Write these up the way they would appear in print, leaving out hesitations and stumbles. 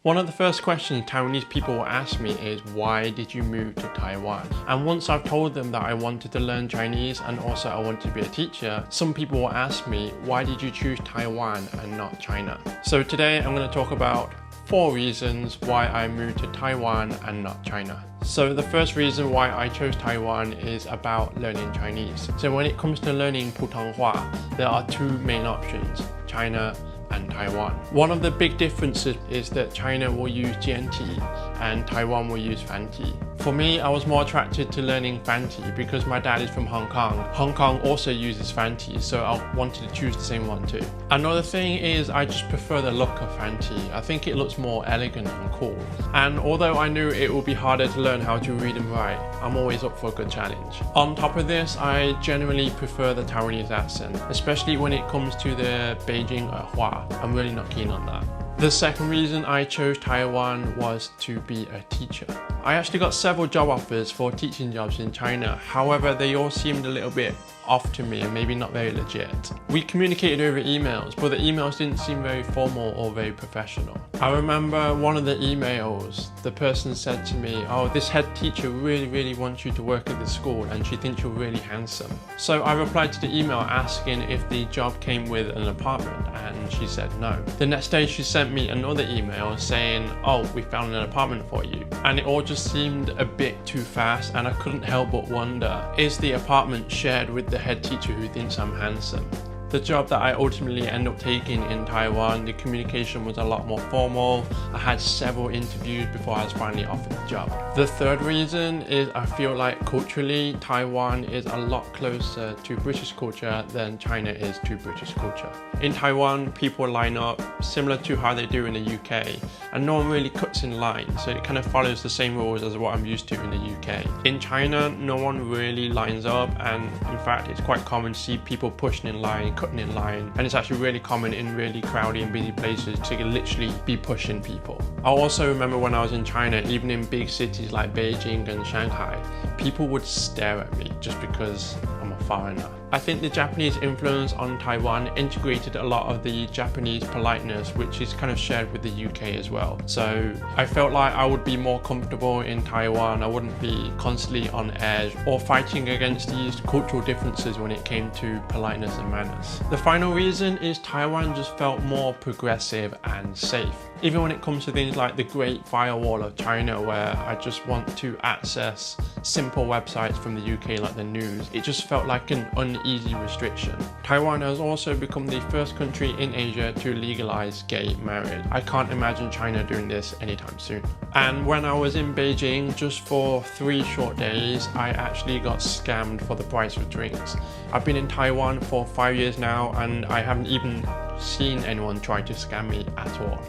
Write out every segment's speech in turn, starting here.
One of the first questions Taiwanese people will ask me is, why did you move to Taiwan? And once I've told them that I wanted to learn Chinese and also I wanted to be a teacher, some people will ask me, why did you choose Taiwan and not China? So today I'm going to talk about 4 reasons why I moved to Taiwan and not China. So the first reason why I chose Taiwan is about learning Chinese. So when it comes to learning Putonghua, there are 2 main options, China and Taiwan. One of the big differences is that China will use Jianti and Taiwan will use Fanti. For me, I was more attracted to learning Fanti because my dad is from Hong Kong. Hong Kong also uses Fanti, so I wanted to choose the same one too. Another thing is I just prefer the look of Fanti. I think it looks more elegant and cool. And although I knew it would be harder to learn how to read and write, I'm always up for a good challenge. On top of this, I generally prefer the Taiwanese accent, especially when it comes to the Beijing Hua. I'm really not keen on that. The second reason I chose Taiwan was to be a teacher. I actually got several job offers for teaching jobs in China. However, they all seemed a little bit off to me and maybe not very legit. We communicated over emails, but the emails didn't seem very formal or very professional. I remember one of the emails, the person said to me, oh, this head teacher really wants you to work at the school and she thinks you're really handsome. So I replied to the email asking if the job came with an apartment and she said no. The next day she sent me another email saying, oh, we found an apartment for you. And it all just seemed a bit too fast and I couldn't help but wonder, is the apartment shared with the head teacher who thinks I'm handsome? The job that I ultimately ended up taking in Taiwan, the communication was a lot more formal. I had several interviews before I was finally offered the job. The third reason is I feel like culturally, Taiwan is a lot closer to British culture than China is to British culture. In Taiwan, people line up similar to how they do in the UK, and no one really cuts in line, so it kind of follows the same rules as what I'm used to in the UK. In China, no one really lines up, and in fact, it's quite common to see people pushing in line, cutting in line, and it's actually really common in really crowded and busy places to literally be pushing people. I also remember when I was in China, even in big cities like Beijing and Shanghai, people would stare at me just because I'm a foreigner. I think the Japanese influence on Taiwan integrated a lot of the Japanese politeness, which is kind of shared with the UK as well. So I felt like I would be more comfortable in Taiwan. I wouldn't be constantly on edge or fighting against these cultural differences when it came to politeness and manners. The final reason is Taiwan just felt more progressive and safe. Even when it comes to things like the Great Firewall of China, where I just want to access simple websites from the UK like the news, it just felt like an uneasy restriction. Taiwan has also become the first country in Asia to legalize gay marriage. I can't imagine China doing this anytime soon. And when I was in Beijing, just for 3 short days, I actually got scammed for the price of drinks. I've been in Taiwan for 5 years now and I haven't even seen anyone try to scam me at all.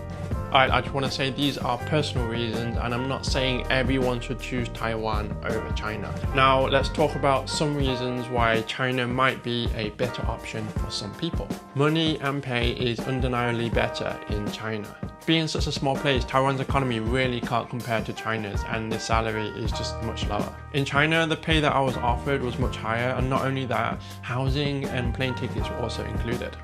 I just want to say these are personal reasons and I'm not saying everyone should choose Taiwan over China. Now let's talk about some reasons why China might be a better option for some people. Money and pay is undeniably better in China. Being such a small place, Taiwan's economy really can't compare to China's and the salary is just much lower. In China, the pay that I was offered was much higher, and not only that, housing and plane tickets were also included.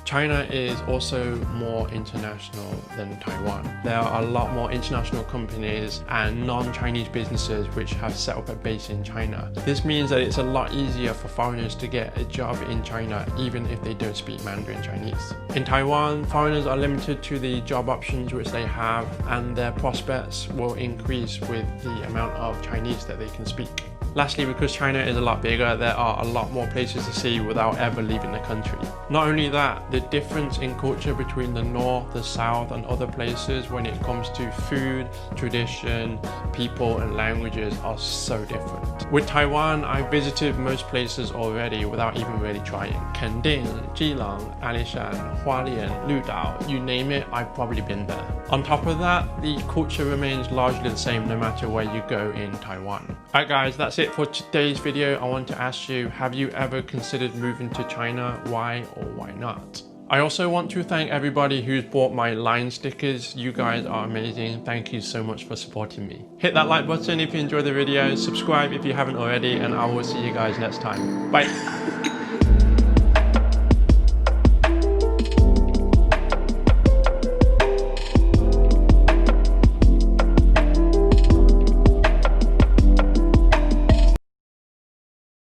China is also more international than Taiwan. There are a lot more international companies and non-Chinese businesses which have set up a base in China. This means that it's a lot easier for foreigners to get a job in China even if they don't speak Mandarin Chinese. In Taiwan, foreigners are limited to the job options which they have, and their prospects will increase with the amount of Chinese that they can speak. Lastly, because China is a lot bigger, there are a lot more places to see without ever leaving the country. Not only that, the difference in culture between the north, the south and other places when it comes to food, tradition, people and languages are so different. With Taiwan, I visited most places already without even really trying. Kending, Jilang, Alishan, Hualien, Ludao, you name it, I've probably been there. On top of that, the culture remains largely the same no matter where you go in Taiwan. Alright guys, that's it for today's video. I want to ask you, have you ever considered moving to China? Why or why not? I also want to thank everybody who's bought my line stickers. You guys are amazing. Thank you so much for supporting me. Hit that like button if you enjoyed the video, subscribe if you haven't already, and I will see you guys next time. Bye.